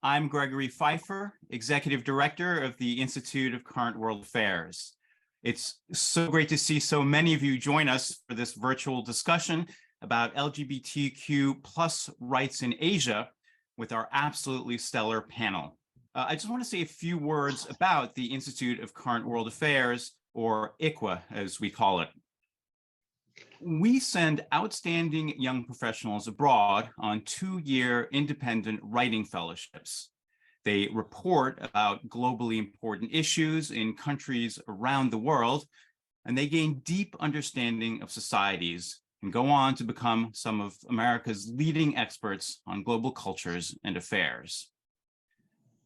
I'm Gregory Pfeiffer, Executive Director of the Institute of Current World Affairs. It's so great to see so many of you join us for this virtual discussion about LGBTQ plus rights in Asia with our absolutely stellar panel. I just want to say a few words about the Institute of Current World Affairs, or ICWA, as we call it. We send outstanding young professionals abroad on 2-year independent writing fellowships. They report about globally important issues in countries around the world, and they gain deep understanding of societies and go on to become some of America's leading experts on global cultures and affairs.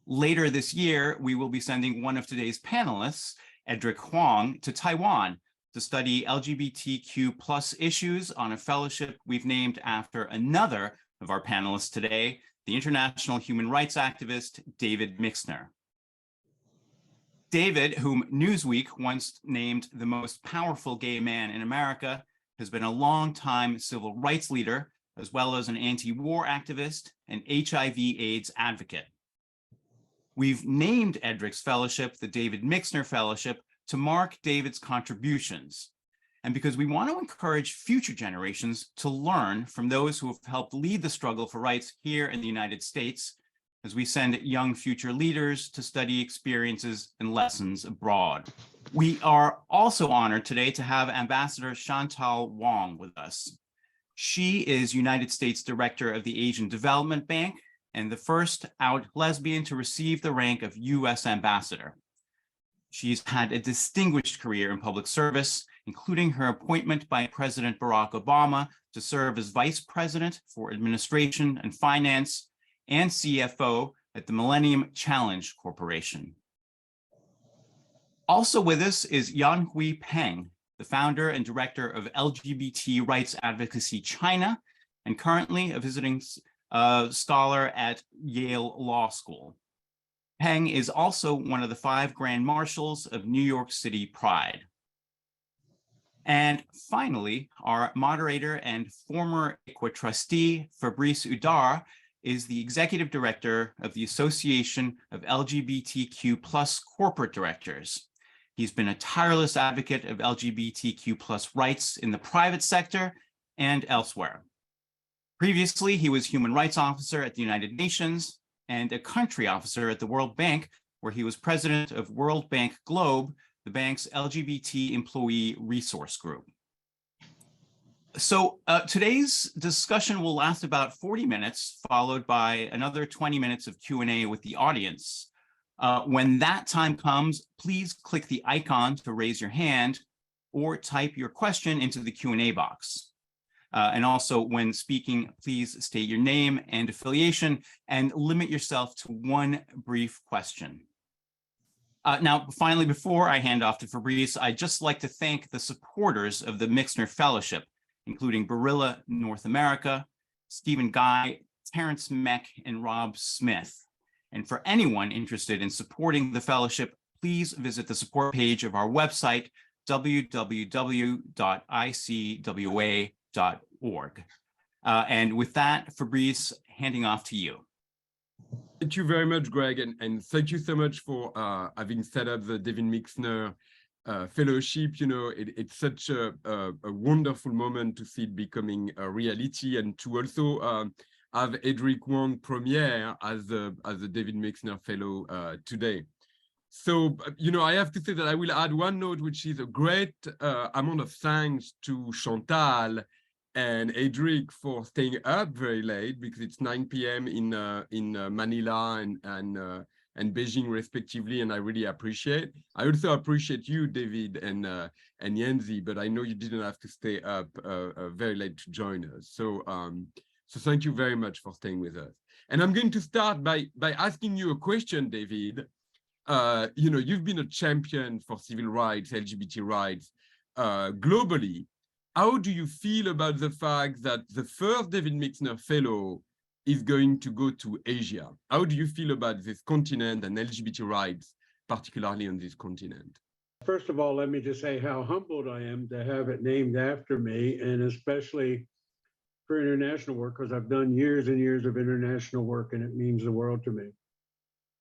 Later this year, we will be sending one of today's panelists, Edric Huang, to Taiwan to study LGBTQ plus issues on a fellowship we've named after another of our panelists today, the international human rights activist, David Mixner. David, whom Newsweek once named the most powerful gay man in America, has been a longtime civil rights leader, as well as an anti-war activist and HIV/AIDS advocate. We've named Edric's fellowship the David Mixner Fellowship to mark David's contributions, and because we want to encourage future generations to learn from those who have helped lead the struggle for rights here in the United States, as we send young future leaders to study experiences and lessons abroad. We are also honored today to have Ambassador Chantal Wong with us. She is United States Director of the Asian Development Bank and the first out lesbian to receive the rank of U.S. Ambassador. She's had a distinguished career in public service, including her appointment by President Barack Obama to serve as Vice President for Administration and Finance and CFO at the Millennium Challenge Corporation. Also with us is Yanhui Peng, the founder and director of LGBT Rights Advocacy China, and currently a visiting scholar at Yale Law School. Peng is also one of the 5 Grand Marshals of New York City Pride. And finally, our moderator and former ICWA trustee, Fabrice Udar, is the executive director of the Association of LGBTQ plus corporate directors. He's been a tireless advocate of LGBTQ plus rights in the private sector and elsewhere. Previously, he was human rights officer at the United Nations and a country officer at the World Bank, where he was president of World Bank Globe, the bank's LGBT employee resource group. So today's discussion will last about 40 minutes, followed by another 20 minutes of Q&A with the audience. When that time comes, please click the icon to raise your hand or type your question into the Q&A box. And also, when speaking, please state your name and affiliation and limit yourself to one brief question. Now, finally, before I hand off to Fabrice, I'd just like to thank the supporters of the Mixner Fellowship, including Barilla North America, Stephen Guy, Terrence Meck, and Rob Smith. And for anyone interested in supporting the fellowship, please visit the support page of our website, www.icwa.org. And with that, Fabrice, handing off to you. Thank you very much, Greg, and thank you so much for having set up the David Mixner Fellowship. You know, it's such a wonderful moment to see it becoming a reality, and to also have Edric Huang premiere as the David Mixner Fellow today. So, you know, I have to say that I will add one note, which is a great amount of thanks to Chantal and Edric for staying up very late, because it's 9 p.m. in Manila and Beijing respectively, and I really appreciate. I also appreciate you, David and Yanzi, but I know you didn't have to stay up very late to join us. So so thank you very much for staying with us. And I'm going to start by asking you a question, David. You know, you've been a champion for civil rights, LGBT rights globally. How do you feel about the fact that the first David Mixner Fellow is going to go to Asia? How do you feel about this continent and LGBT rights, particularly on this continent? First of all, let me just say how humbled I am to have it named after me, and especially for international work, because I've done years and years of international work, and it means the world to me.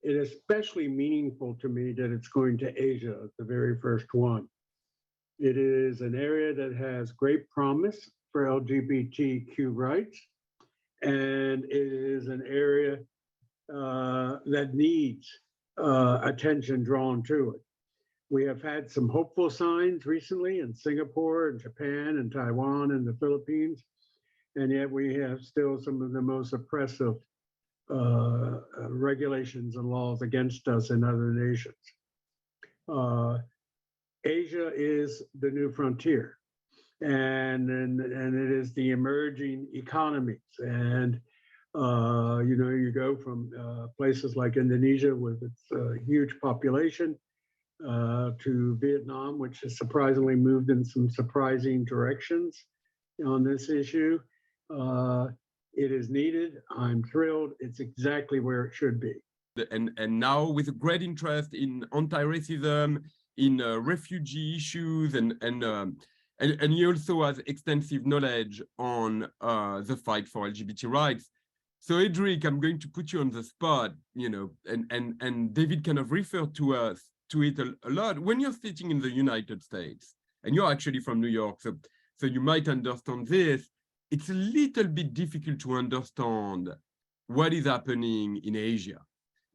it is especially meaningful to me that it's going to Asia, the very first one. It is an area that has great promise for LGBTQ rights, and it is an area that needs attention drawn to it. We have had some hopeful signs recently in Singapore and Japan and Taiwan and the Philippines, and yet we have still some of the most oppressive regulations and laws against us in other nations. Asia is the new frontier, and it is the emerging economies. And you go from places like Indonesia with its huge population to Vietnam, which has surprisingly moved in some surprising directions on this issue. It is needed. I'm thrilled. It's exactly where it should be. And now with a great interest in anti-racism, in refugee issues, and he also has extensive knowledge on the fight for LGBT rights. So Edric, I'm going to put you on the spot, and David kind of referred to it a lot. When you're sitting in the United States, and you're actually from New York, so you might understand this, it's a little bit difficult to understand what is happening in Asia.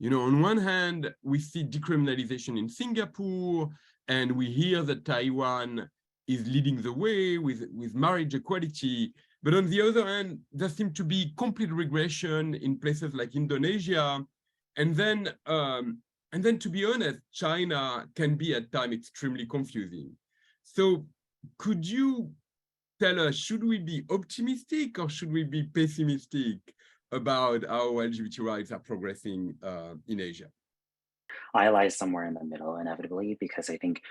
On one hand, we see decriminalization in Singapore, and we hear that Taiwan is leading the way with marriage equality. But on the other hand, there seems to be complete regression in places like Indonesia. And then to be honest, China can be at times extremely confusing. So could you tell us, should we be optimistic or should we be pessimistic about how LGBT rights are progressing in Asia? I lie somewhere in the middle, inevitably, because I think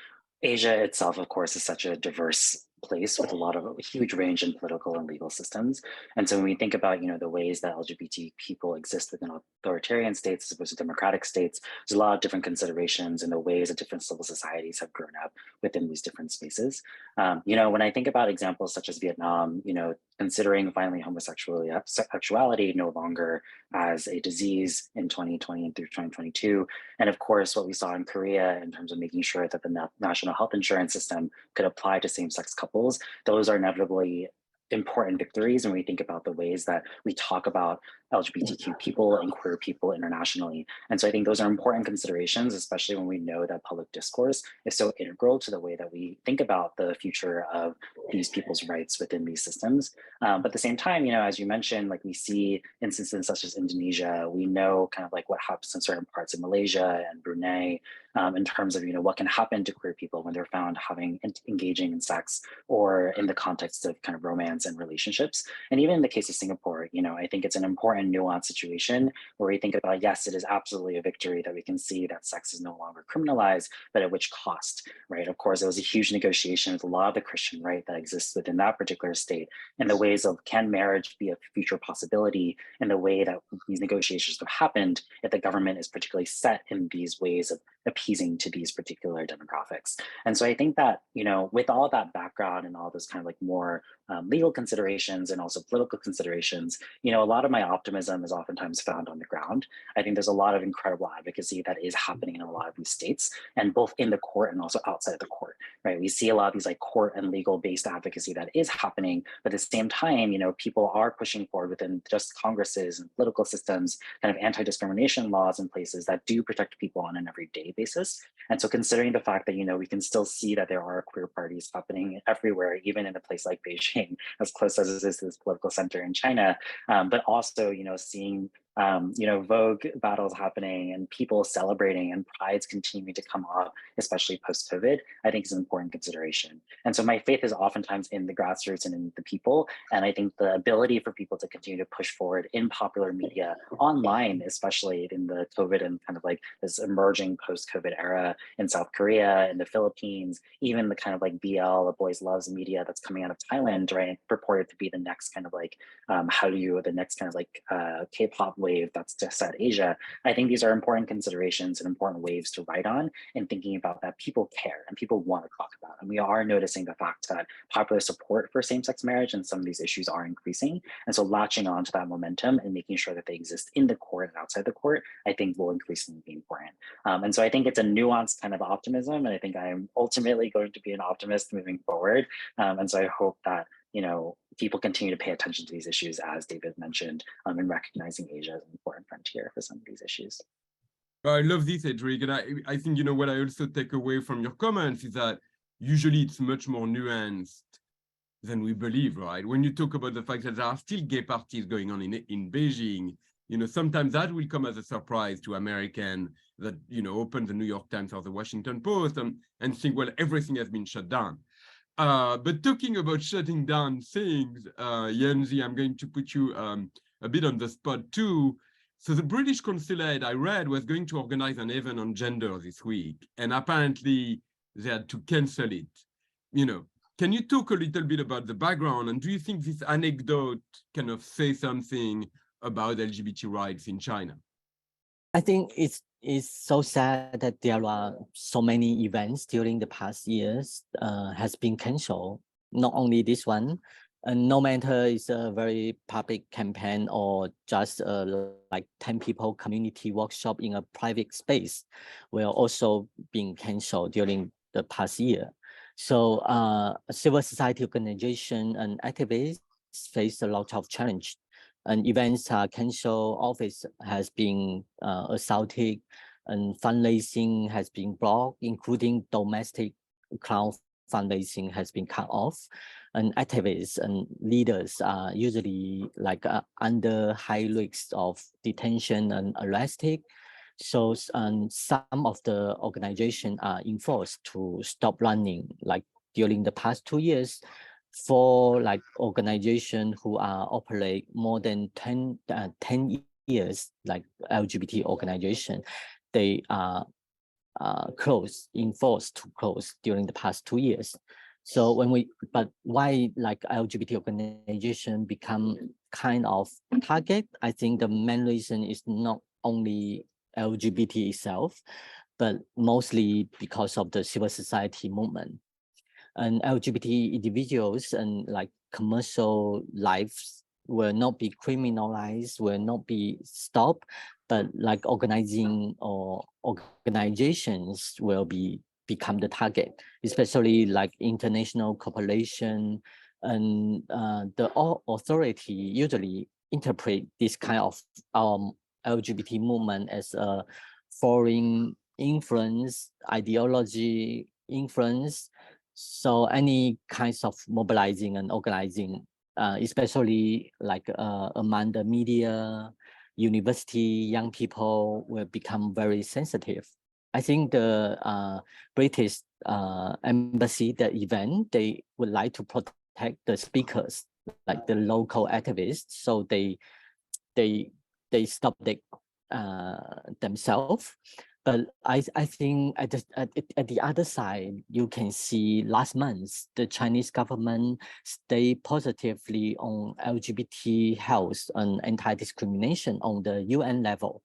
Asia itself, of course, is such a diverse place with a huge range in political and legal systems. And so when we think about, the ways that LGBT people exist within authoritarian states as opposed to democratic states, there's a lot of different considerations in the ways that different civil societies have grown up within these different spaces. When I think about examples such as Vietnam, considering finally homosexuality no longer as a disease in 2020 and through 2022, and of course, what we saw in Korea in terms of making sure that the national health insurance system could apply to same-sex couples, those are inevitably important victories when we think about the ways that we talk about LGBTQ people and queer people internationally. And so I think those are important considerations, especially when we know that public discourse is so integral to the way that we think about the future of these people's rights within these systems. But at the same time, as you mentioned, like we see instances such as Indonesia, we know kind of like what happens in certain parts of Malaysia and Brunei in terms of, what can happen to queer people when they're found engaging in sex or in the context of kind of romance and relationships. And even in the case of Singapore, I think it's an important nuanced situation where we think about, yes, it is absolutely a victory that we can see that sex is no longer criminalized, but at which cost, right? Of course, it was a huge negotiation with a lot of the Christian right that exists within that particular state, and the ways of, can marriage be a future possibility, and the way that these negotiations have happened if the government is particularly set in these ways of appeasing to these particular demographics. And so I think that, with all that background and all those kind of like more legal considerations and also political considerations, a lot of my optimism is oftentimes found on the ground. I think there's a lot of incredible advocacy that is happening in a lot of these states, and both in the court and also outside of the court, right? We see a lot of these like court and legal based advocacy that is happening, but at the same time, people are pushing forward within just Congresses and political systems, kind of anti-discrimination laws in places that do protect people on an everyday basis. And so considering the fact that, we can still see that there are queer parties happening everywhere, even in a place like Beijing, as close as it is to this political center in China, but also, seeing Vogue battles happening and people celebrating and prides continuing to come up, especially post-COVID, I think is an important consideration. And so my faith is oftentimes in the grassroots and in the people. And I think the ability for people to continue to push forward in popular media, online, especially in the COVID and kind of like this emerging post-COVID era in South Korea, in the Philippines, even the kind of like BL, the Boys Loves media that's coming out of Thailand, right, purported to be the next kind of like, the next kind of like K-pop wave that's just at Asia, I think these are important considerations and important waves to write on and thinking about that people care and people want to talk about. And we are noticing the fact that popular support for same-sex marriage and some of these issues are increasing. And so latching on to that momentum and making sure that they exist in the court and outside the court, I think will increasingly be important. And so I think it's a nuanced kind of optimism. And I think I'm ultimately going to be an optimist moving forward. And so I hope that, you know, people continue to pay attention to these issues, as David mentioned, and recognizing Asia as an important frontier for some of these issues. I love this, Edric. And I think, you know, what I also take away from your comments is that usually it's much more nuanced than we believe, right? When you talk about the fact that there are still gay parties going on in Beijing, you know, sometimes that will come as a surprise to American that, you know, open the New York Times or the Washington Post and think, well, everything has been shut down. But talking about shutting down things, Yanzi, I'm going to put you a bit on the spot too. So the British consulate, I read, was going to organize an event on gender this week, and apparently they had to cancel it. You know, can you talk a little bit about the background, and do you think this anecdote kind of say something about LGBT rights in China? I think it's so sad that there are so many events during the past years has been canceled. Not only this one, and no matter it's a very public campaign or just like 10 people community workshop in a private space will also being canceled during the past year. So civil society organization and activists face a lot of challenge. And events are canceled, office has been assaulted, and fundraising has been blocked, including domestic crowd fundraising has been cut off. And activists and leaders are usually like under high risk of detention and arrested. So some of the organizations are enforced to stop running, like during the past 2 years. For like organizations who are operate more than 10 years, like LGBT organization, they are enforced to close during the past 2 years. So but why like LGBT organization become kind of target? I think the main reason is not only LGBT itself, but mostly because of the civil society movement. And LGBT individuals and like commercial lives will not be criminalized, will not be stopped, but like organizing or organizations will become the target, especially like international cooperation, and the authority usually interpret this kind of LGBT movement as a foreign influence, ideology influence. So any kinds of mobilizing and organizing, especially like among the media, university, young people will become very sensitive. I think the British embassy, the event, they would like to protect the speakers, like the local activists, so they stop themselves. But I think at the other side, you can see last month, the Chinese government stayed positively on LGBT health and anti-discrimination on the UN level.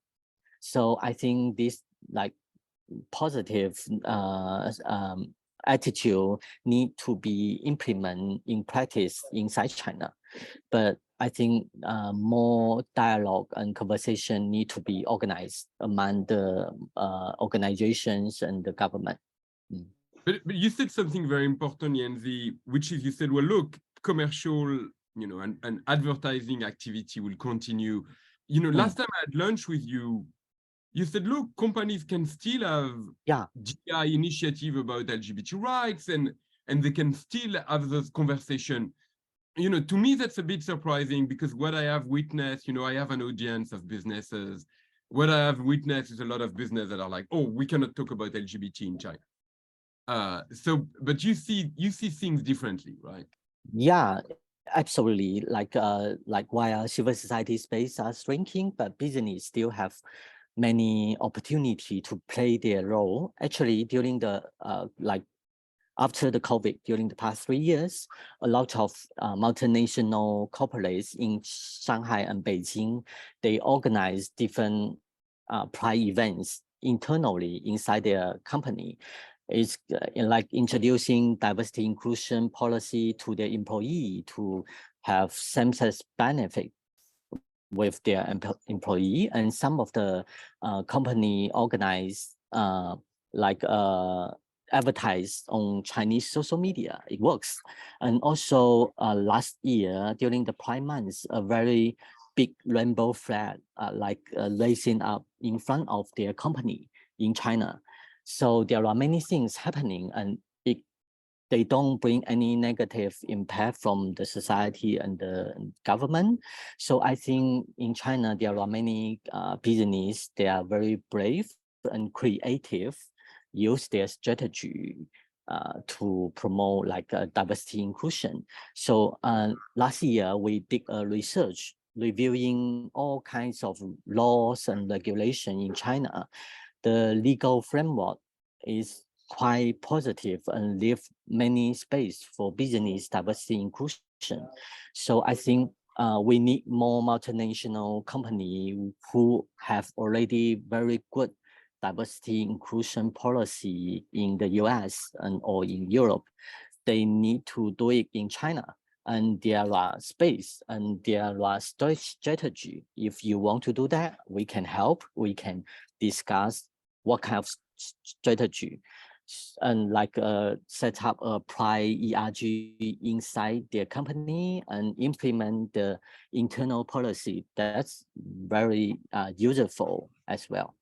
So I think this like positive attitude need to be implemented in practice inside China. But I think more dialogue and conversation need to be organized among the organizations and the government. But you said something very important, Yanzi, which is you said, well, look, commercial, you know, and advertising activity will continue. You know, last time I had lunch with you, you said, look, companies can still have GI initiative about LGBT rights, and they can still have those conversations. You know, to me, that's a bit surprising, because what I have witnessed, you know, I have an audience of businesses. What I have witnessed is a lot of business that are like, oh, we cannot talk about LGBT in China. So, but you see things differently, right? Yeah, absolutely. Like while civil society space are shrinking, but business still have many opportunity to play their role. Actually, during the like after the COVID, during the past 3 years, a lot of multinational corporates in Shanghai and Beijing, they organize different pride events internally inside their company. It's like introducing diversity inclusion policy to their employee to have same-sex benefit with their employee, and some of the company organize advertise on Chinese social media. It works. And also last year during the Pride Month, a very big rainbow flag raising up in front of their company in China. So there are many things happening, and they don't bring any negative impact from the society and the government. So I think in China, there are many business, they are very brave and creative, use their strategy to promote diversity inclusion. So last year, we did a research reviewing all kinds of laws and regulation in China. The legal framework is quite positive and leave many space for business diversity inclusion. So I think we need more multinational company who have already very good diversity inclusion policy in the US or in Europe. They need to do it in China. And there are space and there are strategy. If you want to do that, we can help. We can discuss what kind of strategy, and set up a Pride ERG inside their company and implement the internal policy. That's very useful as well,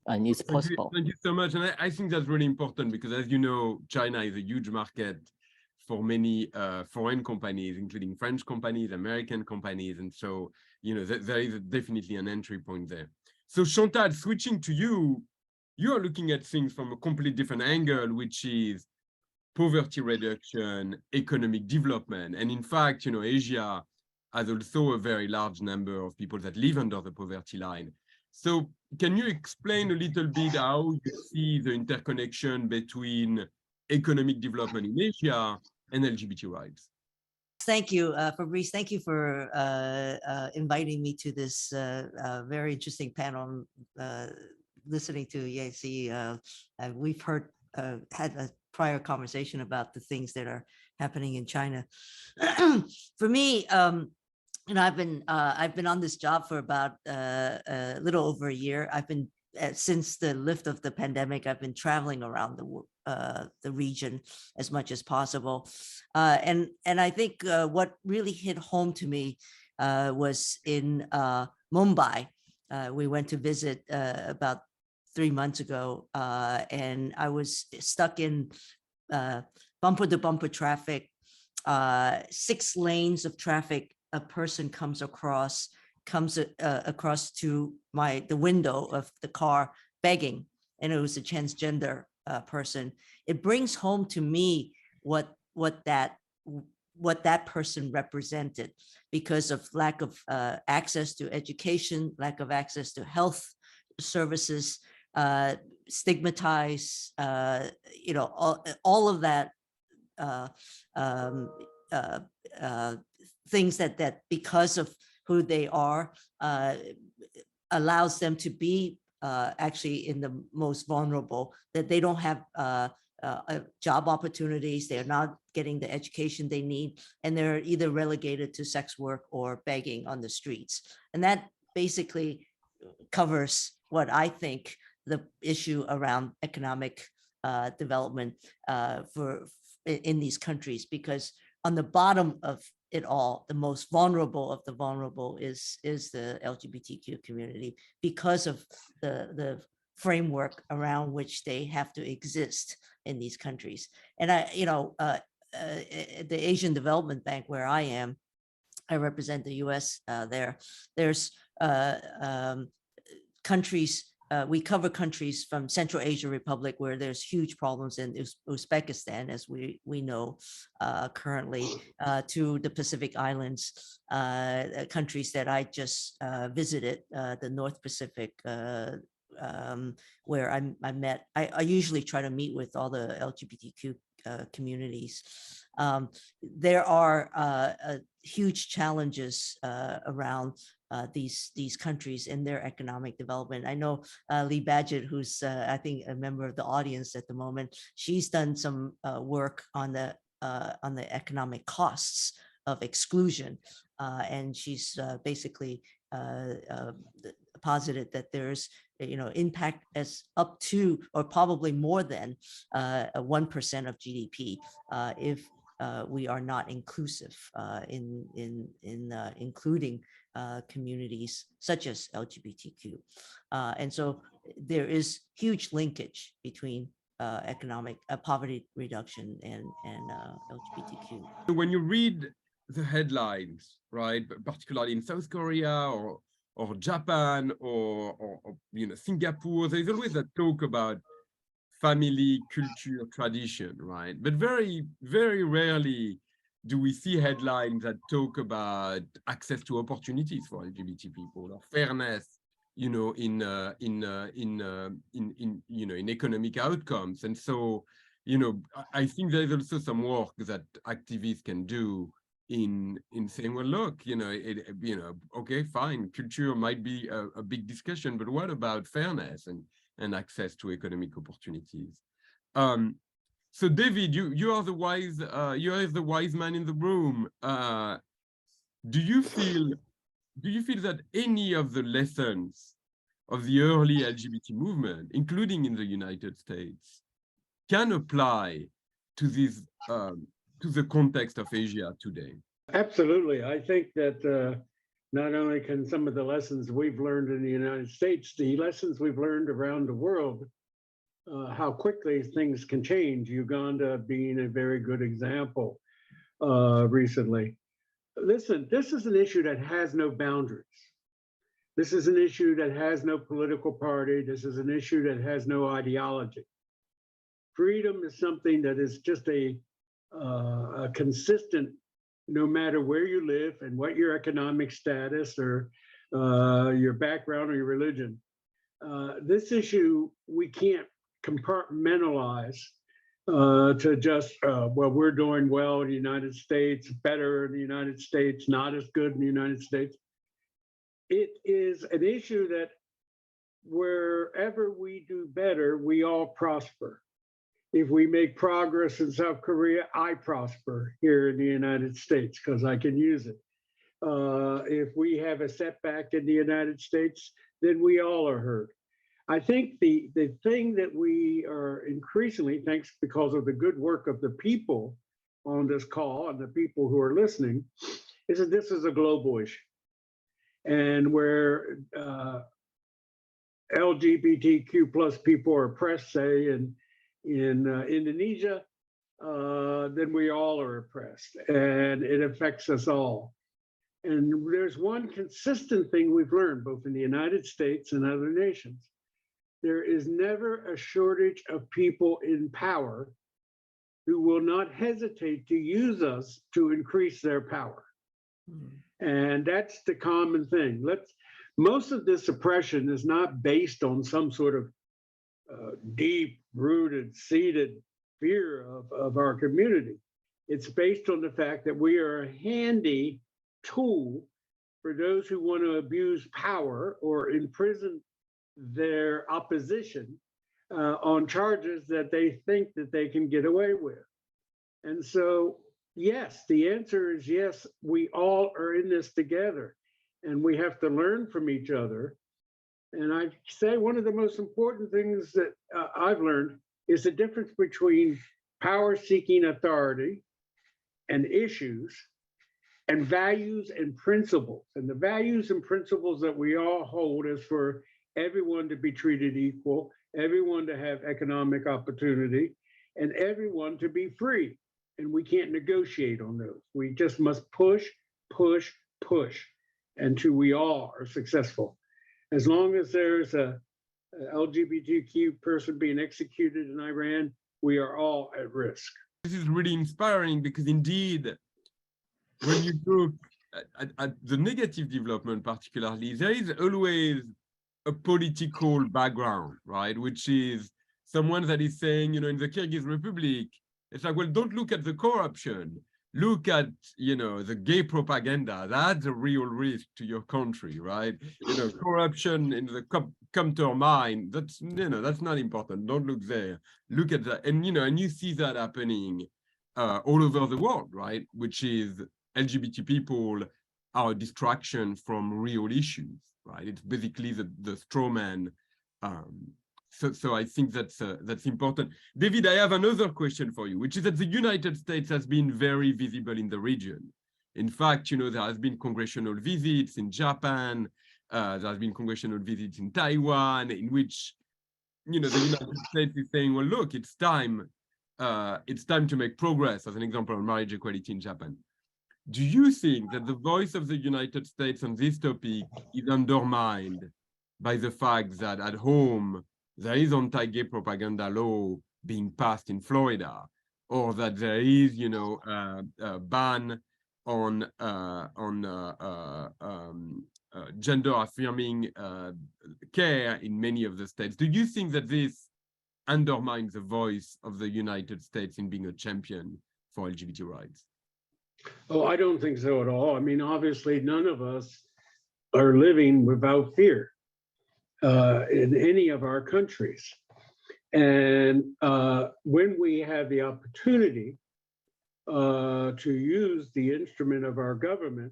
and it's possible. Thank you so much. And I think that's really important because, as you know, China is a huge market for many foreign companies, including French companies, American companies. And so, there is definitely an entry point there. So Chantal, switching to you, you're looking at things from a completely different angle, which is poverty reduction, economic development. And in fact, Asia has also a very large number of people that live under the poverty line. So can you explain a little bit how you see the interconnection between economic development in Asia and LGBT rights? Thank you, Fabrice. Thank you for inviting me to this very interesting panel. Listening to Yacy, we've had a prior conversation about the things that are happening in China. For me, I've been on this job for about a little over a year. I've been since the lift of the pandemic. I've been traveling around the region as much as possible, and I think what really hit home to me was in Mumbai. We went to visit about 3 months ago, and I was stuck in bumper to bumper traffic, 6 lanes of traffic. A person comes across to the window of the car begging, and it was a transgender person. It brings home to me what that person represented, because of lack of access to education, lack of access to health services, stigmatized, all of that, things that because of who they are, allows them to be actually in the most vulnerable, that they don't have job opportunities, they're not getting the education they need, and they're either relegated to sex work or begging on the streets. And that basically covers what I think the issue around economic development in these countries, because on the bottom of it all, the most vulnerable of the vulnerable is the LGBTQ community, because of the framework around which they have to exist in these countries. And the Asian Development Bank, where I am, I represent the US there's countries, we cover countries from Central Asia Republic, where there's huge problems in Uzbekistan, as we know currently, to the Pacific Islands, countries that I just visited, the North Pacific, where I met. I usually try to meet with all the LGBTQ communities. There are huge challenges around these countries and their economic development. I know Lee Badgett, who's I think a member of the audience at the moment, she's done some work on the economic costs of exclusion, and she's basically posited that there's impact as up to or probably more than 1% of GDP if we are not inclusive in including communities such as LGBTQ. And so there is huge linkage between economic poverty reduction and LGBTQ. When you read the headlines, right, particularly in South Korea or Japan or Singapore, there's always that talk about family, culture, tradition, right? But very, very rarely do we see headlines that talk about access to opportunities for LGBT people or fairness, in economic outcomes. And so, I think there's also some work that activists can do in saying, well, look, okay, fine, culture might be a big discussion, but what about fairness and access to economic opportunities? So David, you are the wise man in the room. Do you feel that any of the lessons of the early LGBT movement, including in the United States, can apply to this to the context of Asia today? Absolutely. I think that not only can some of the lessons we've learned in the United States, the lessons we've learned around the world, how quickly things can change. Uganda being a very good example recently. Listen, this is an issue that has no boundaries. This is an issue that has no political party. This is an issue that has no ideology. Freedom is something that is just a consistent, no matter where you live and what your economic status or your background or your religion. This issue, we can't compartmentalize to just, well, we're doing well in the United States, better in the United States, not as good in the United States. It is an issue that wherever we do better, we all prosper. If we make progress in South Korea, I prosper here in the United States because I can use it. If we have a setback in the United States, then we all are hurt. I think the thing that we are increasingly, thanks because of the good work of the people on this call and the people who are listening, is that this is a global issue. And where LGBTQ plus people are oppressed, say, in Indonesia, then we all are oppressed and it affects us all. And there's one consistent thing we've learned both in the United States and other nations. There is never a shortage of people in power who will not hesitate to use us to increase their power. And that's the common thing. Most of this oppression is not based on some sort of deep-rooted, seated fear of our community. It's based on the fact that we are a handy tool for those who want to abuse power or imprison their opposition on charges that they think that they can get away with. And so, yes, the answer is yes, we all are in this together and we have to learn from each other. And I say one of the most important things that I've learned is the difference between power-seeking authority and issues and values and principles. And the values and principles that we all hold is for everyone to be treated equal, everyone to have economic opportunity, and everyone to be free. And we can't negotiate on those. We just must push, push, push until we all are successful. As long as there's a LGBTQ person being executed in Iran, we are all at risk. This is really inspiring because indeed, when you look at the negative development particularly, there is always a political background, right? Which is someone that is saying, in the Kyrgyz Republic, It's like, well, don't look at the corruption. Look at, you know, the gay propaganda. That's a real risk to your country, right? You know, corruption in the Comter mine, that's, you know, that's not important. Don't look there. Look at that. And, you know, and you see that happening all over the world, right? Which is LGBT people are a distraction from real issues, right? It's basically the straw man. So I think that's important. David, I have another question for you, which is that the United States has been very visible in the region. In fact, you know, there has been congressional visits in Japan, there has been congressional visits in Taiwan, in which, you know, the United States is saying, well, look, it's time to make progress, as an example, on marriage equality in Japan. Do you think that the voice of the United States on this topic is undermined by the fact that at home, there is anti-gay propaganda law being passed in Florida, or that there is, you know, a ban on gender-affirming care in many of the states? Do you think that this undermines the voice of the United States in being a champion for LGBT rights? Oh, I don't think so at all. I mean, obviously, none of us are living without fear in any of our countries. And when we have the opportunity to use the instrument of our government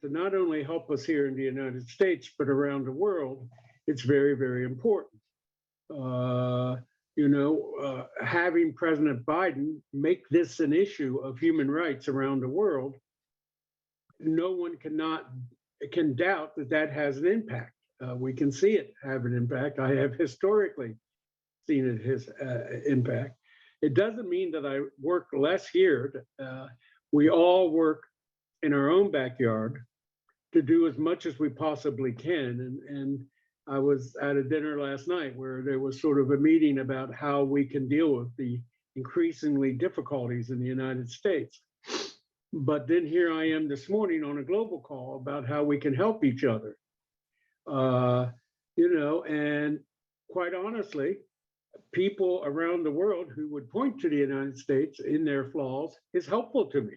to not only help us here in the United States, but around the world, it's very, very important. You know, having President Biden make this an issue of human rights around the world, no one can doubt that that has an impact. We can see it have an impact. I have historically seen it his impact. It doesn't mean that I work less here. We all work in our own backyard to do as much as we possibly can. And I was at a dinner last night where there was sort of a meeting about how we can deal with the increasingly difficulties in the United States. But then here I am this morning on a global call about how we can help each other. You know, and quite honestly, people around the world who would point to the United States in their flaws is helpful to me.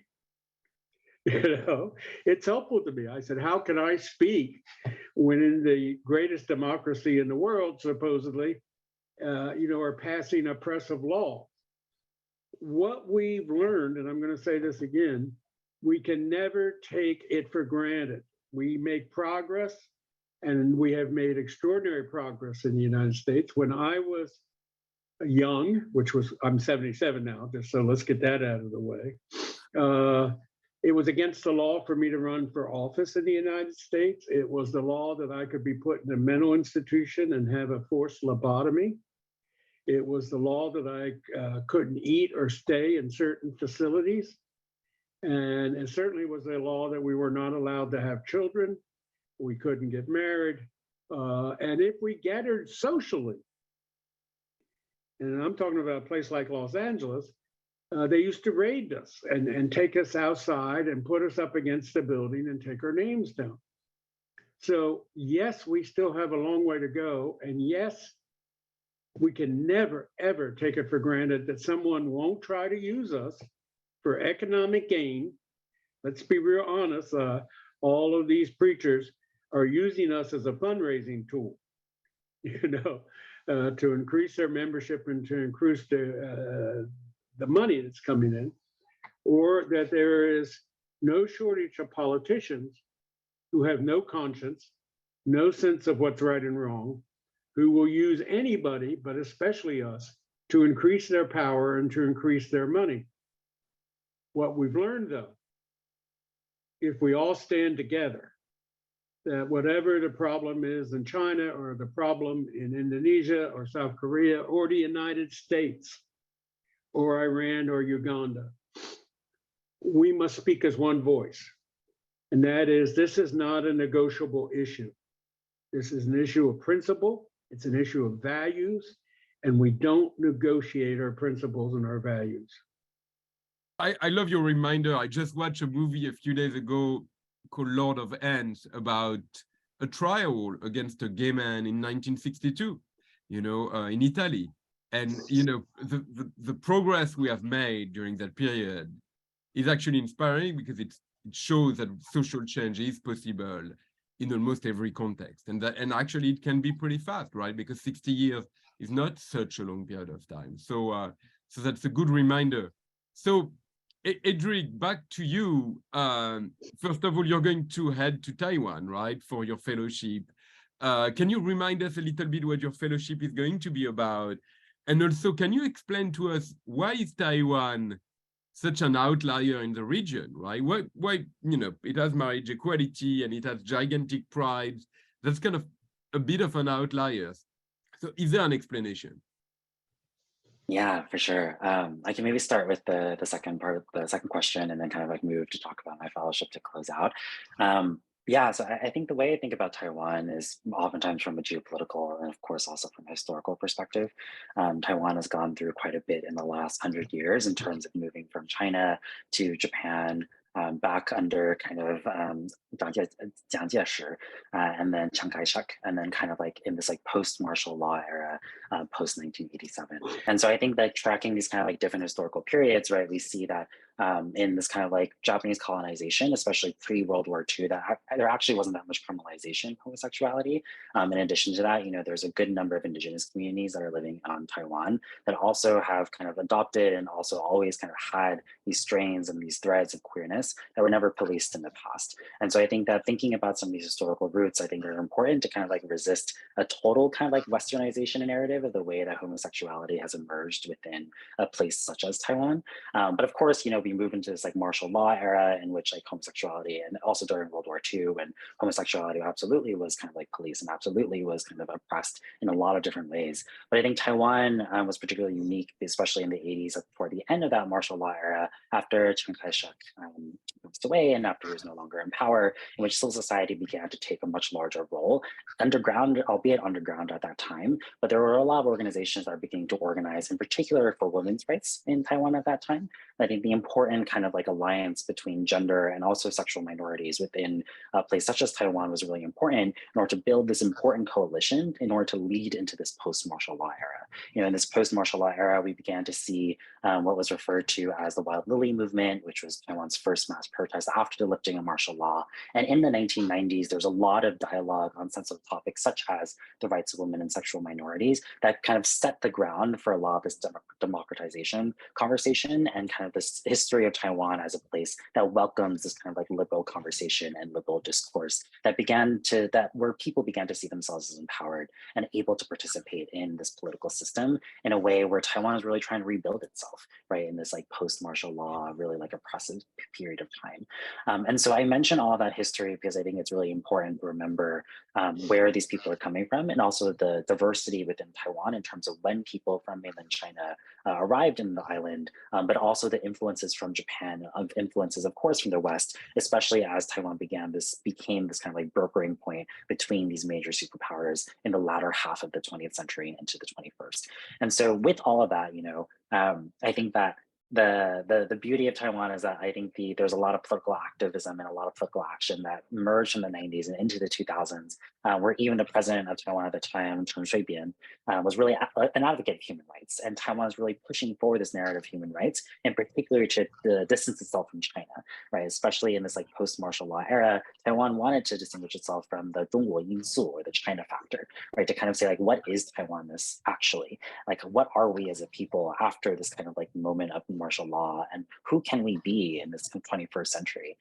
You know, it's helpful to me. I said, how can I speak when in the greatest democracy in the world, supposedly, you know, are passing oppressive law? What we've learned, and I'm going to say this again, we can never take it for granted. We make progress, and we have made extraordinary progress in the United States. When I was young, I'm 77 now, just so let's get that out of the way. It was against the law for me to run for office in the United States. It was the law that I could be put in a mental institution and have a forced lobotomy. It was the law that I couldn't eat or stay in certain facilities. And it certainly was a law that we were not allowed to have children. We couldn't get married. And if we gathered socially, and I'm talking about a place like Los Angeles, they used to raid us and take us outside and put us up against the building and take our names down. So yes, we still have a long way to go. And yes, we can never, ever take it for granted that someone won't try to use us for economic gain. Let's be real honest. All of these preachers are using us as a fundraising tool, you know, to increase their membership and to increase the money that's coming in, or that there is no shortage of politicians who have no conscience, no sense of what's right and wrong, who will use anybody, but especially us, to increase their power and to increase their money. What we've learned, though, if we all stand together, that whatever the problem is in China or the problem in Indonesia or South Korea or the United States or Iran or Uganda, we must speak as one voice. And that is, this is not a negotiable issue. This is an issue of principle. It's an issue of values, and we don't negotiate our principles and our values. I love your reminder. I just watched a movie a few days ago called Lord of Ants about a trial against a gay man in 1962, you know, in Italy. And you know, the progress we have made during that period is actually inspiring because it shows that social change is possible in almost every context, and actually it can be pretty fast, right? Because 60 years is not such a long period of time. So so that's a good reminder. So Edric, back to you. First of all, you're going to head to Taiwan, right, for your fellowship. Can you remind us a little bit what your fellowship is going to be about? And also, can you explain to us why is Taiwan such an outlier in the region, right? Why, you know, it has marriage equality and it has gigantic pride. That's kind of a bit of an outlier. So is there an explanation? Yeah, for sure. I can maybe start with the second part, the second question, and then kind of like move to talk about my fellowship to close out. Yeah, so I think the way I think about Taiwan is oftentimes from a geopolitical and of course also from a historical perspective. Taiwan has gone through quite a bit in the last 100 years in terms of moving from China to Japan, back under kind of Jiang Jieshi, and then Chiang Kai-shek, and then kind of like in this like post-martial law era, post 1987. And so I think that tracking these kind of like different historical periods, right, we see that in this kind of like Japanese colonization, especially pre-World War II, that there actually wasn't that much criminalization of homosexuality. In addition to that, you know, there's a good number of indigenous communities that are living on Taiwan that also have kind of adopted and also always kind of had these strains and these threads of queerness that were never policed in the past. And so I think that thinking about some of these historical roots, I think are important to kind of like resist a total kind of like westernization narrative of the way that homosexuality has emerged within a place such as Taiwan. But of course, you know, we move into this like martial law era in which like homosexuality, and also during World War II, when homosexuality absolutely was kind of like police and absolutely was kind of oppressed in a lot of different ways. But I think Taiwan was particularly unique, especially in the 80s, toward the end of that martial law era, after Chiang Kai-shek passed away and after he was no longer in power, in which civil society began to take a much larger role, underground, albeit underground at that time. But there were a lot of organizations that are beginning to organize, in particular for women's rights in Taiwan at that time. I think the important kind of like alliance between gender and also sexual minorities within a place such as Taiwan was really important in order to build this important coalition in order to lead into this post-martial law era. You know, in this post-martial law era, we began to see what was referred to as the Wild Lily movement, which was Taiwan's first mass protest after the lifting of martial law. And in the 1990s, there's a lot of dialogue on sensitive topics such as the rights of women and sexual minorities that kind of set the ground for a lot of this democratization conversation and kind of this history of Taiwan as a place that welcomes this kind of like liberal conversation and liberal discourse that where people began to see themselves as empowered and able to participate in this political system in a way where Taiwan is really trying to rebuild itself, right, in this like post-martial law, really like oppressive period of time. And so I mention all of that history because I think it's really important to remember where these people are coming from, and also the diversity within Taiwan in terms of when people from mainland China arrived in the island, but also the influences from Japan, influences, of course, from the West, especially as Taiwan became this kind of like brokering point between these major superpowers in the latter half of the 20th century and into the 21st. And so with all of that, you know, I think that the beauty of Taiwan is that I think there's a lot of political activism and a lot of political action that emerged from the 90s and into the 2000s, where even the president of Taiwan at the time, Chen Shui-bian, was really an advocate of human rights. And Taiwan is really pushing forward this narrative of human rights, in particular to distance itself from China, right? Especially in this like post-martial law era, Taiwan wanted to distinguish itself from the 中国因素, or the China factor, right? To kind of say like, what is Taiwanness actually? Like, what are we as a people after this kind of like moment of martial law, and who can we be in this 21st century?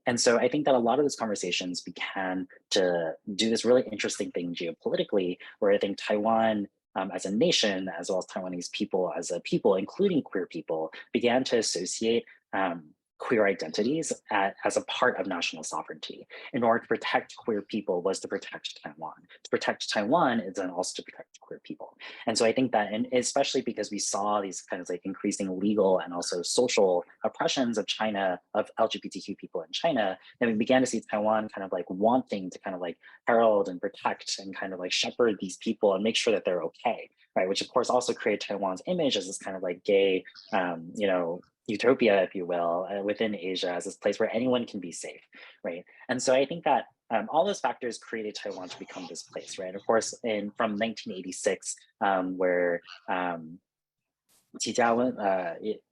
And so I think that a lot of those conversations began to do this really interesting thing geopolitically, where I think Taiwan as a nation, as well as Taiwanese people as a people, including queer people, began to associate queer identities as a part of national sovereignty. In order to protect queer people was to protect Taiwan. To protect Taiwan is then also to protect queer people. And so I think that, and especially because we saw these kind of like increasing legal and also social oppressions of China, of LGBTQ people in China, then we began to see Taiwan kind of like wanting to kind of like herald and protect and kind of like shepherd these people and make sure that they're okay, right? Which of course also created Taiwan's image as this kind of like gay, you know, utopia, if you will, within Asia, as this place where anyone can be safe, right? And so I think that all those factors created Taiwan to become this place, right? Of course, from 1986, where Qi Jiawen,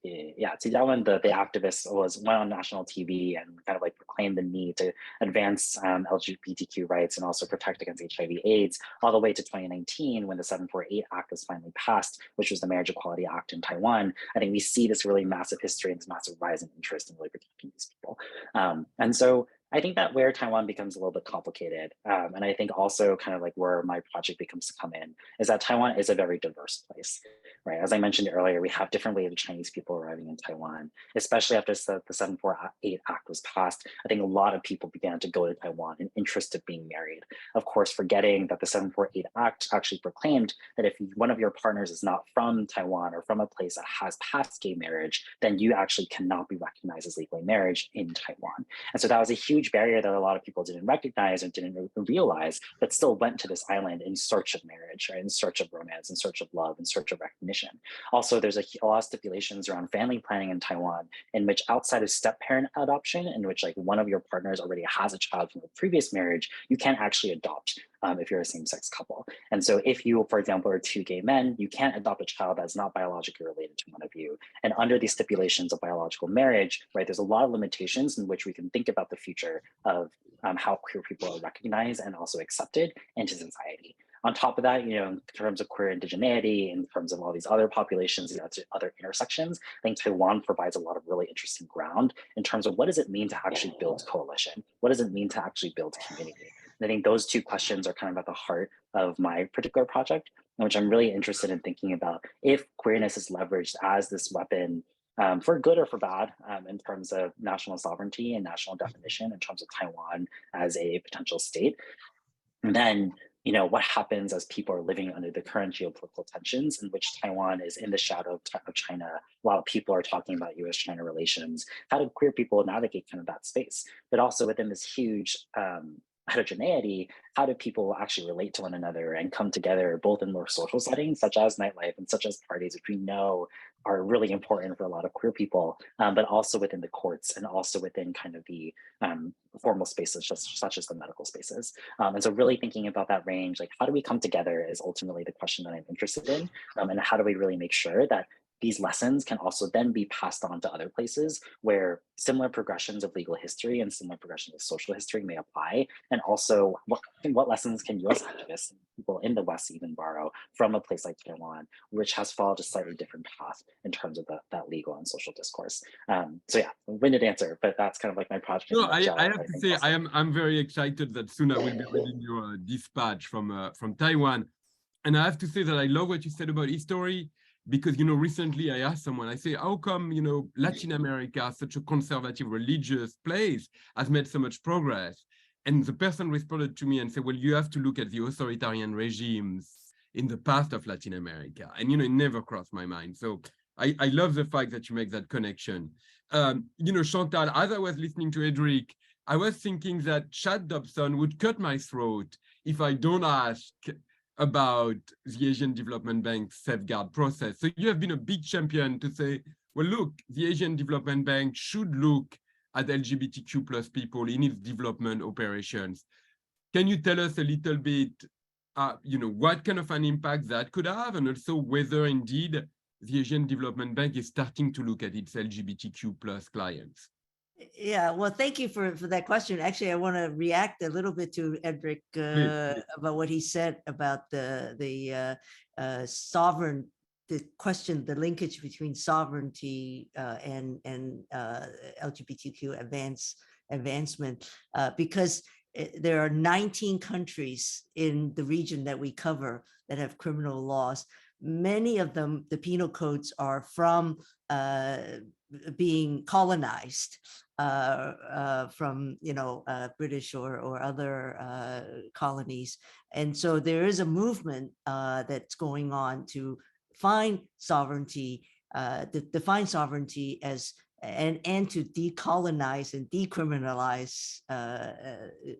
Qi Jiawen, the activist, went on national TV and kind of like proclaimed the need to advance LGBTQ rights and also protect against HIV/AIDS, all the way to 2019 when the 748 Act was finally passed, which was the Marriage Equality Act in Taiwan. I think we see this really massive history and this massive rise in interest in really protecting these people. And so I think that where Taiwan becomes a little bit complicated, and I think also kind of like where my project becomes to come in, is that Taiwan is a very diverse place, right? As I mentioned earlier, we have different waves of Chinese people arriving in Taiwan, especially after the 748 Act was passed. I think a lot of people began to go to Taiwan in interest of being married. Of course, forgetting that the 748 Act actually proclaimed that if one of your partners is not from Taiwan or from a place that has passed gay marriage, then you actually cannot be recognized as legally married in Taiwan. And so that was a huge barrier that a lot of people didn't recognize or didn't realize, but still went to this island in search of marriage, right? In search of romance, in search of love, in search of recognition. Also, there's a lot of stipulations around family planning in Taiwan, in which outside of step-parent adoption, in which like one of your partners already has a child from a previous marriage, you can't actually adopt if you're a same-sex couple. And so if you, for example, are two gay men, you can't adopt a child that's not biologically related to one of you. And under these stipulations of biological marriage, right, there's a lot of limitations in which we can think about the future of how queer people are recognized and also accepted into society. On top of that, in terms of queer indigeneity, in terms of all these other populations, other intersections, I think Taiwan provides a lot of really interesting ground in terms of what does it mean to actually build coalition? What does it mean to actually build community? And I think those two questions are kind of at the heart of my particular project, in which I'm really interested in thinking about if queerness is leveraged as this weapon for good or for bad, in terms of national sovereignty and national definition, in terms of Taiwan as a potential state. And then, what happens as people are living under the current geopolitical tensions in which Taiwan is in the shadow of China, while people are talking about US-China relations? How do queer people navigate kind of that space? But also within this huge heterogeneity, how do people actually relate to one another and come together both in more social settings, such as nightlife and such as parties, which we know are really important for a lot of queer people, but also within the courts and also within kind of the formal spaces, such as the medical spaces. And so really thinking about that range, like how do we come together is ultimately the question that I'm interested in. And how do we really make sure that these lessons can also then be passed on to other places where similar progressions of legal history and similar progressions of social history may apply. And also what lessons can US activists and people in the West even borrow from a place like Taiwan, which has followed a slightly different path in terms of that legal and social discourse. So yeah, winded answer, but that's kind of like my project. No, I have to say, I'm very excited that soon I will be reading your dispatch from Taiwan. And I have to say that I love what you said about history, because, recently I asked someone, I say, how come, Latin America, such a conservative religious place, has made so much progress? And the person responded to me and said, well, you have to look at the authoritarian regimes in the past of Latin America. And, it never crossed my mind. So I love the fact that you make that connection. Chantal, as I was listening to Edric, I was thinking that Chad Dobson would cut my throat if I don't ask about the Asian Development Bank safeguard process. So you have been a big champion to say, well, look, the Asian Development Bank should look at LGBTQ plus people in its development operations. Can you tell us a little bit, what kind of an impact that could have, and also whether indeed the Asian Development Bank is starting to look at its LGBTQ plus clients? Yeah, well, thank you for that question. Actually, I want to react a little bit to Edric about what he said about the sovereign, the question, the linkage between sovereignty and LGBTQ advancement, because there are 19 countries in the region that we cover that have criminal laws. Many of them, the penal codes are from being colonized from British or other colonies, and so there is a movement that's going on to find sovereignty, define sovereignty as and to decolonize and decriminalize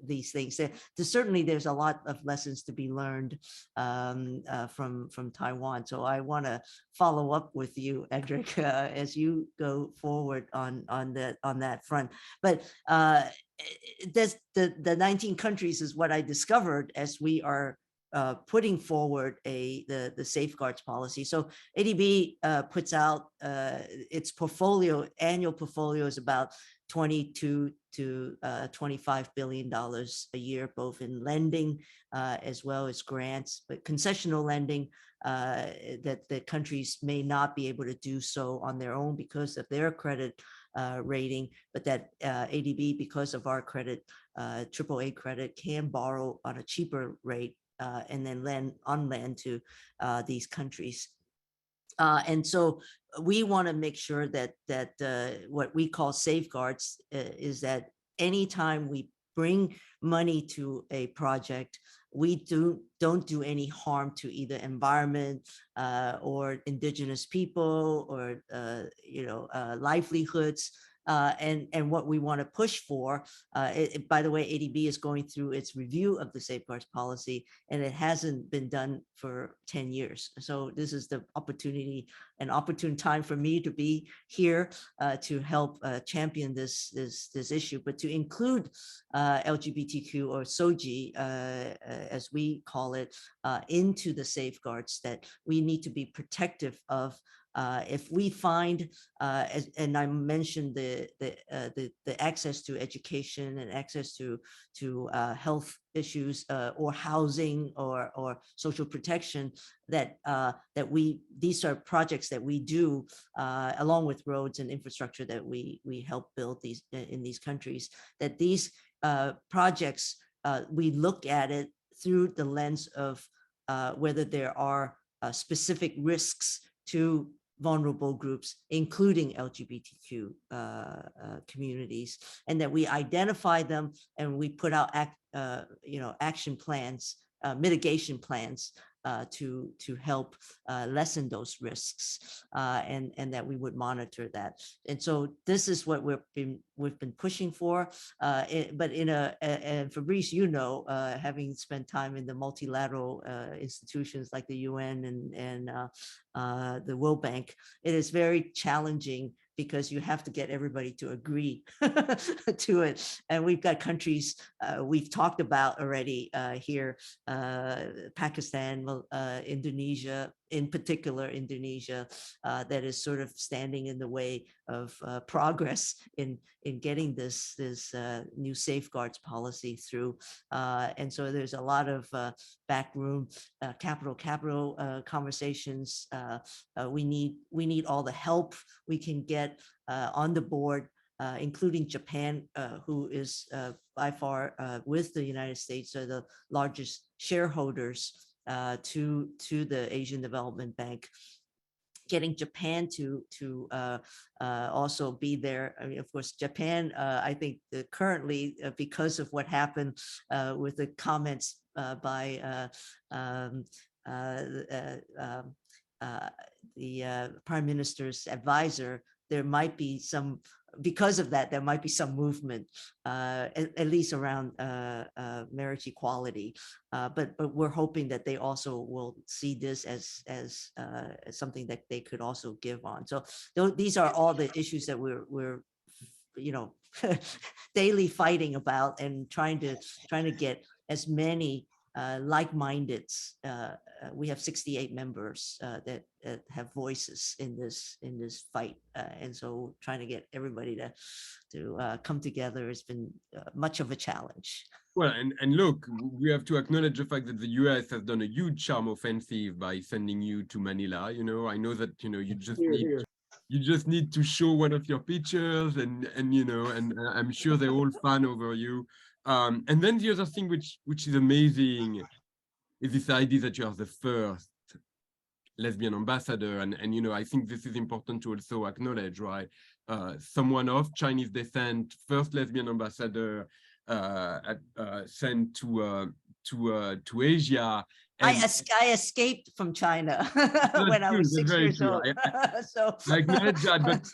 these things. Certainly, there's a lot of lessons to be learned from Taiwan. So I want to follow up with you, Edric, as you go forward on that front. But the 19 countries is what I discovered as we are putting forward the safeguards policy. So ADB puts out its annual portfolio is about $22 to $25 billion a year, both in lending as well as grants, but concessional lending that the countries may not be able to do so on their own because of their credit rating, but that ADB, because of our credit, AAA credit, can borrow on a cheaper rate and then lend to these countries. And so we want to make sure that what we call safeguards is that anytime we bring money to a project, we don't do any harm to either environment or indigenous people or livelihoods. And what we want to push for, by the way, ADB is going through its review of the safeguards policy, and it hasn't been done for 10 years. So this is the an opportune time for me to be here to help champion this issue, but to include LGBTQ or SOGI, as we call it, into the safeguards that we need to be protective of. If we find, and I mentioned the access to education and access to health issues or housing or social protection, these are projects that we do along with roads and infrastructure that we help build in these countries, that these projects, we look at it through the lens of whether there are specific risks to vulnerable groups, including LGBTQ communities, and that we identify them and we put out action plans, mitigation plans to help lessen those risks, and that we would monitor that. And so this is what we've been pushing for. But and Fabrice, having spent time in the multilateral institutions like the UN and the World Bank, it is very challenging because you have to get everybody to agree to it. And we've got countries we've talked about already here, Pakistan, Indonesia, in particular Indonesia, that is sort of standing in the way of progress in getting this new safeguards policy through. And so there's a lot of backroom capital conversations. We need all the help we can get on the board, including Japan, who is by far with the United States are the largest shareholders to the Asian Development Bank. Getting Japan to also be there. I mean, of course, Japan, I think currently, because of what happened with the comments by the Prime Minister's advisor, there might be some, because of that, there might be some movement, at least around marriage equality. But we're hoping that they also will see this as something that they could also give on. So these are all the issues that we're daily fighting about and trying to get as many like-minded. We have 68 members that have voices in this fight, and so trying to get everybody to come together has been much of a challenge. Well, and look, we have to acknowledge the fact that the US has done a huge charm offensive by sending you to Manila. I know that you just need to show one of your pictures, and I'm sure they're all fan over you. And then the other thing which is amazing is this idea that you are the first lesbian ambassador, and I think this is important to also acknowledge, right? Someone of Chinese descent, first lesbian ambassador sent to Asia. I escaped from China when I was 6 years old. So I acknowledge that,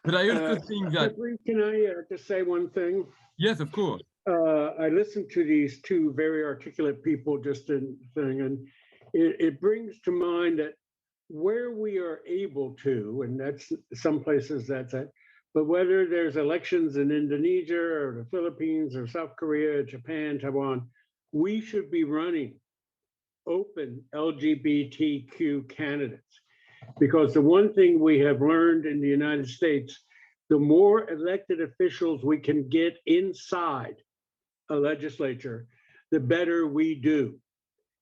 But I also think that, Can I just say one thing? yes, of course. I listened to these two very articulate people just in thing, and it brings to mind that where we are able to, and that's some places that's it, but whether there's elections in Indonesia or the Philippines or South Korea, Japan, Taiwan, we should be running open LGBTQ candidates. Because the one thing we have learned in the United States, the more elected officials we can get inside a legislature, the better we do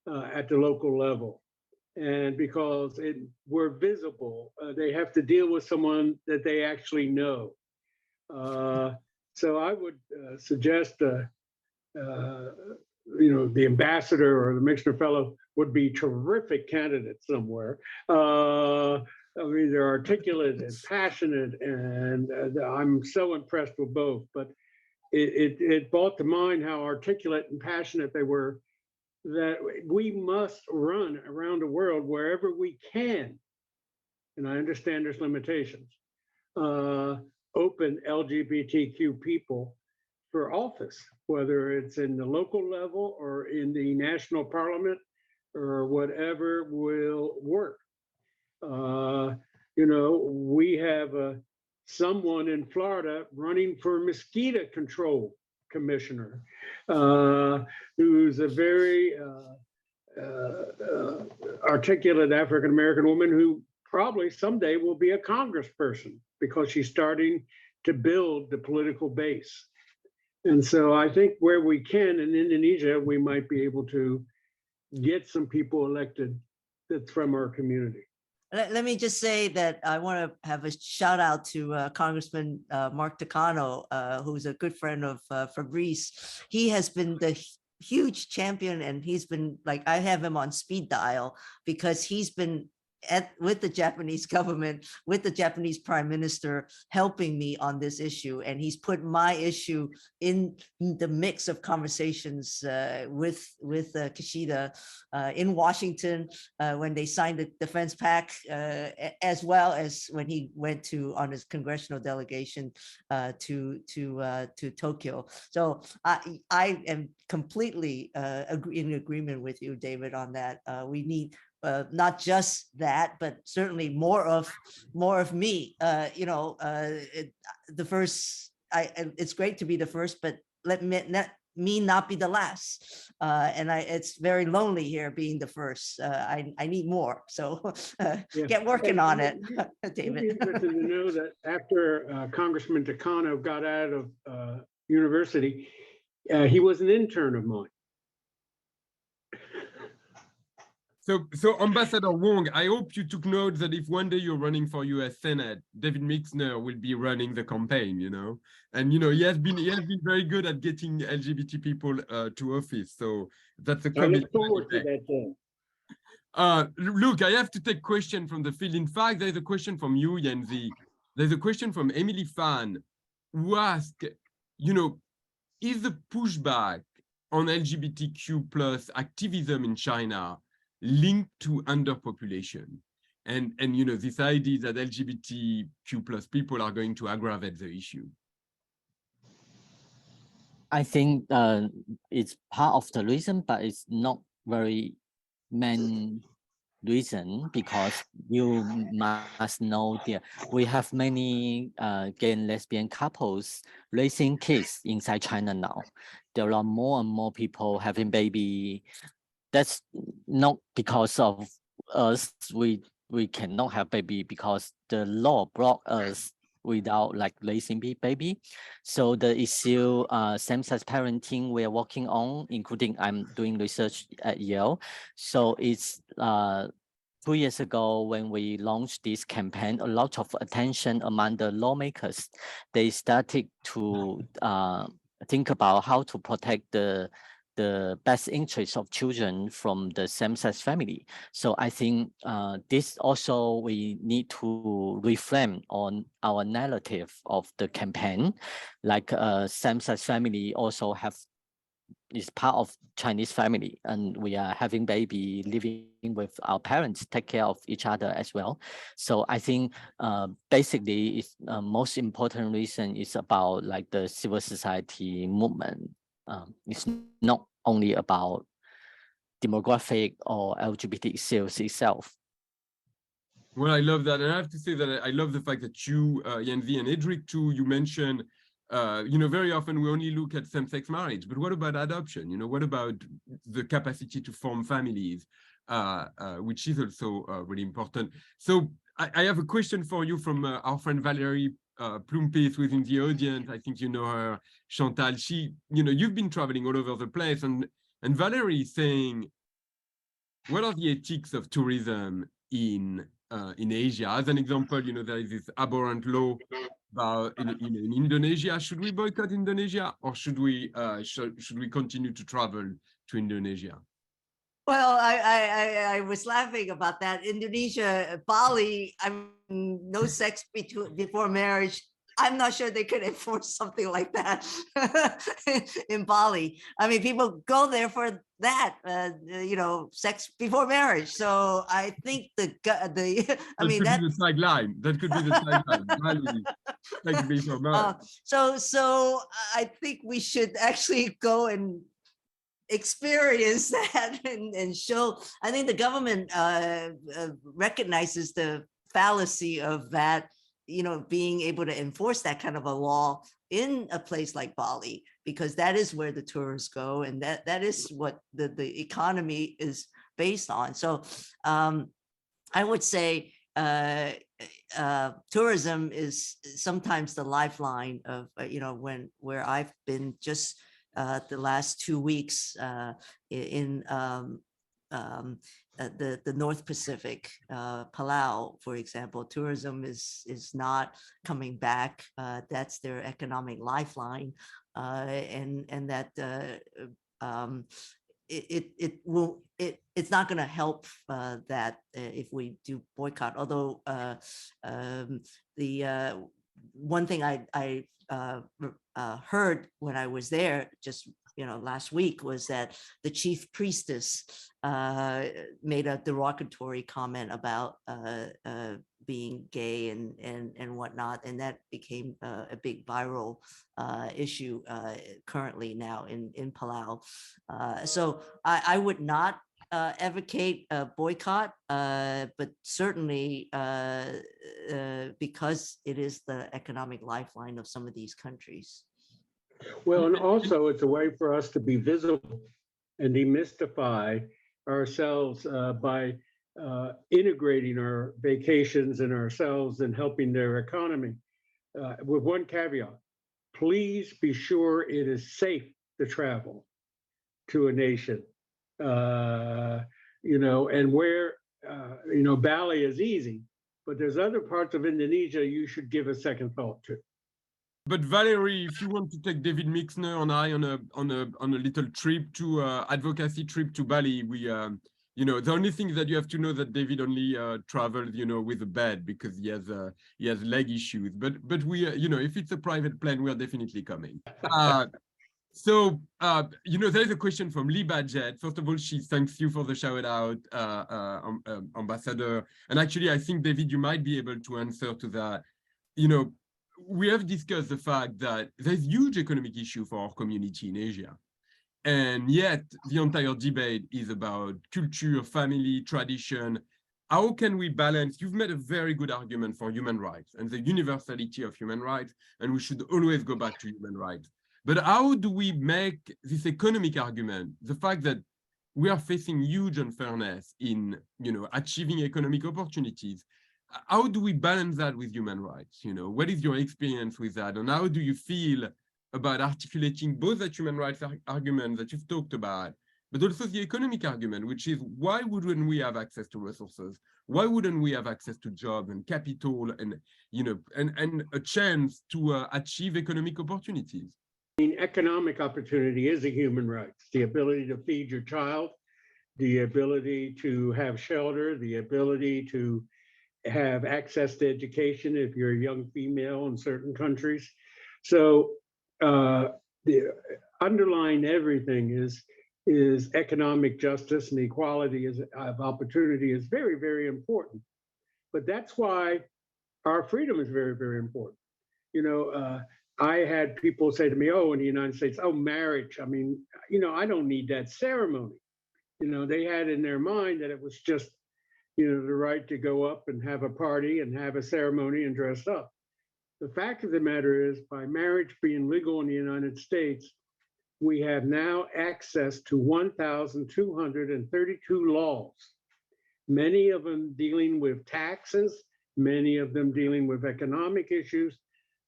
at the local level. And because we're visible, they have to deal with someone that they actually know. So I would suggest, the ambassador or the Mixner Fellow would be terrific candidates somewhere. I mean, they're articulate and passionate, and I'm so impressed with both. But it brought to mind how articulate and passionate they were, that we must run around the world wherever we can, and I understand there's limitations, open LGBTQ people for office, whether it's in the local level or in the national parliament or whatever will work. We have someone in Florida running for mosquito control commissioner, who's a very articulate African-American woman who probably someday will be a congressperson because she's starting to build the political base. And so I think where we can in Indonesia, we might be able to get some people elected that's from our community. Let me just say that I want to have a shout out to Congressman Mark Takano, who's a good friend of Fabrice. He has been the huge champion, and he's been like, I have him on speed dial because he's been with the Japanese government, with the Japanese prime minister, helping me on this issue. And he's put my issue in the mix of conversations with Kishida in Washington when they signed the defense pact, as well as when he went on his congressional delegation to Tokyo. So I am completely in agreement with you, David, on that. We need not just that, but certainly more of me. The first. It's great to be the first, but let me not be the last. And it's very lonely here being the first. I need more. So get working on it, David. It's interesting to know that after Congressman Takano got out of university, he was an intern of mine. So Ambassador Wong, I hope you took note that if one day you're running for US Senate, David Mixner will be running the campaign, and he has been very good at getting LGBT people to office. So that's a commitment. I look forward to that day. Look, I have to take question from the field. In fact, there's a question from you, Yanzi. There's a question from Emily Fan, who asked, is the pushback on LGBTQ plus activism in China linked to underpopulation, and this idea that LGBTQ plus people are going to aggravate the issue? I think it's part of the reason, but it's not very main reason, because you must know that we have many gay and lesbian couples raising kids inside China now. There are more and more people having baby. That's not because of us. We cannot have baby because the law block us without raising baby. So the issue same-sex parenting we're working on, including I'm doing research at Yale. So it's 2 years ago when we launched this campaign, a lot of attention among the lawmakers. They started to think about how to protect the best interests of children from the same-sex family. So I think this also we need to reframe on our narrative of the campaign, like same-sex family also have is part of Chinese family, and we are having baby, living with our parents, take care of each other as well. So I think basically it's most important reason is about like the civil society movement. It's not only about demographic or LGBT issues itself. Well, I love that. And I have to say that I love the fact that you, Yanzi and Edric too, you mentioned, very often we only look at same-sex marriage, but what about adoption? What about the capacity to form families, which is also really important. So I have a question for you from our friend Valerie Plumpis within the audience. I think you know her, Chantal. You've been traveling all over the place, and Valerie is saying, what are the ethics of tourism in Asia? As an example, there is this abhorrent law about in Indonesia. Should we boycott Indonesia, or should we continue to travel to Indonesia? Well, I was laughing about that. Indonesia, Bali, no sex before marriage. I'm not sure they could enforce something like that in Bali. I mean, people go there for that, sex before marriage. So I think that could be the tagline. That could be the tagline. Bali, sex before marriage. So I think we should actually go and experience that and show. I think the government recognizes the fallacy of that, being able to enforce that kind of a law in a place like Bali, because that is where the tourists go, and that is what the economy is based on. So I would say tourism is sometimes the lifeline of, where I've been just the last 2 weeks in the North Pacific, Palau, for example. Tourism is not coming back. That's their economic lifeline, and that it's not going to help that if we do boycott. Although the one thing I heard when I was there just last week was that the chief priestess made a derogatory comment about being gay and whatnot, and that became a big viral issue currently now in Palau. So I would not advocate a boycott, but certainly because it is the economic lifeline of some of these countries. Well, and also it's a way for us to be visible and demystify ourselves by integrating our vacations and ourselves and helping their economy. With one caveat, please be sure it is safe to travel to a nation. And where, Bali is easy, but there's other parts of Indonesia you should give a second thought to. But Valerie, if you want to take David Mixner and I on a little trip to advocacy trip to Bali, we the only thing that you have to know that David only traveled with a bed because he has leg issues. But we if it's a private plane, we are definitely coming. So there is a question from Lee Badgett. First of all, she thanks you for the shout out, Ambassador. And actually, I think David, you might be able to answer to that. We have discussed the fact that there's huge economic issue for our community in Asia. And yet the entire debate is about culture, family, tradition. How can we balance? You've made a very good argument for human rights and the universality of human rights, and we should always go back to human rights. But how do we make this economic argument, the fact that we are facing huge unfairness in achieving economic opportunities? How do we balance that with human rights? What is your experience with that? And how do you feel about articulating both that human rights argument that you've talked about, but also the economic argument, which is why wouldn't we have access to resources? Why wouldn't we have access to jobs and capital and, and a chance to achieve economic opportunities? Economic opportunity is a human right. The ability to feed your child, the ability to have shelter, the ability to have access to education if you're a young female in certain countries. So underlying everything is economic justice and equality of opportunity is very, very important. But that's why our freedom is very, very important. You know, I had people say to me, oh, in the United States, oh, marriage. I mean, you know, I don't need that ceremony. You know, they had in their mind that it was just, you know, the right to go up and have a party and have a ceremony and dress up. The fact of the matter is, by marriage being legal in the United States, we have now access to 1,232 laws, many of them dealing with taxes, many of them dealing with economic issues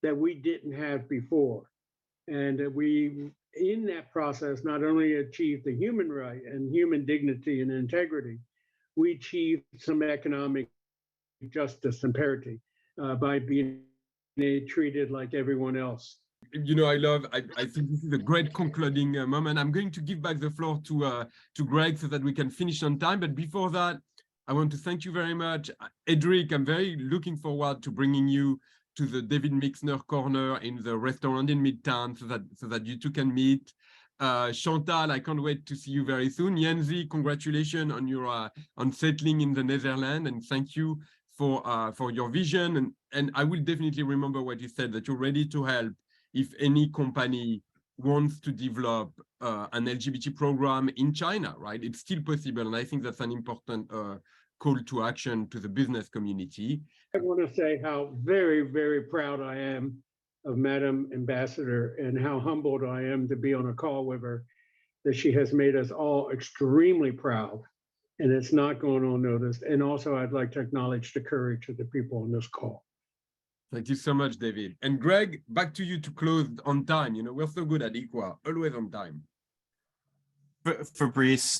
that we didn't have before. And we, in that process, not only achieved the human right and human dignity and integrity, we achieved some economic justice and parity by being treated like everyone else. You know, I think this is a great concluding moment. I'm going to give back the floor to Greg so that we can finish on time. But before that, I want to thank you very much. Edric, I'm very looking forward to bringing you to the David Mixner corner in the restaurant in Midtown so that you two can meet. Chantal, I can't wait to see you very soon. Yanzi, congratulations on your on settling in the Netherlands, and thank you for your vision. And I will definitely remember what you said, that you're ready to help if any company wants to develop an LGBT program in China, right? It's still possible, and I think that's an important call to action to the business community. I want to say how very, very proud I am of Madam Ambassador and how humbled I am to be on a call with her, that she has made us all extremely proud, and it's not going unnoticed. And also, I'd like to acknowledge the courage of the people on this call. Thank you so much, David. And Greg, back to you to close on time. You know, we're so good at ICWA, always on time. Fabrice,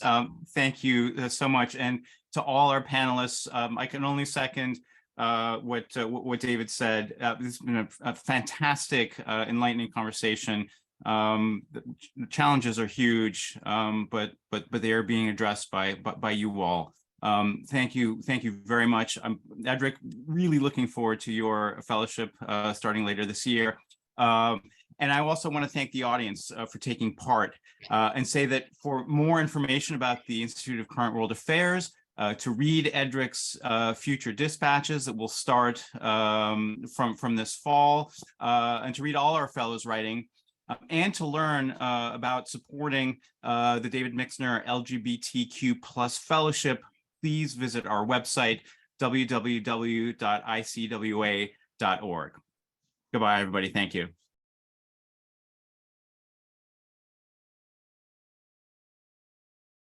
thank you so much. And to all our panelists, I can only second what David said. This has been a fantastic, enlightening conversation. The challenges are huge, but they are being addressed by you all. Thank you very much. I'm Edric, really looking forward to your fellowship starting later this year. And I also want to thank the audience for taking part and say that for more information about the Institute of Current World Affairs, to read Edric's future dispatches that will start from this fall, and to read all our fellows' writing, and to learn about supporting the David Mixner LGBTQ+ Fellowship, please visit our website, www.icwa.org. Goodbye, everybody. Thank you.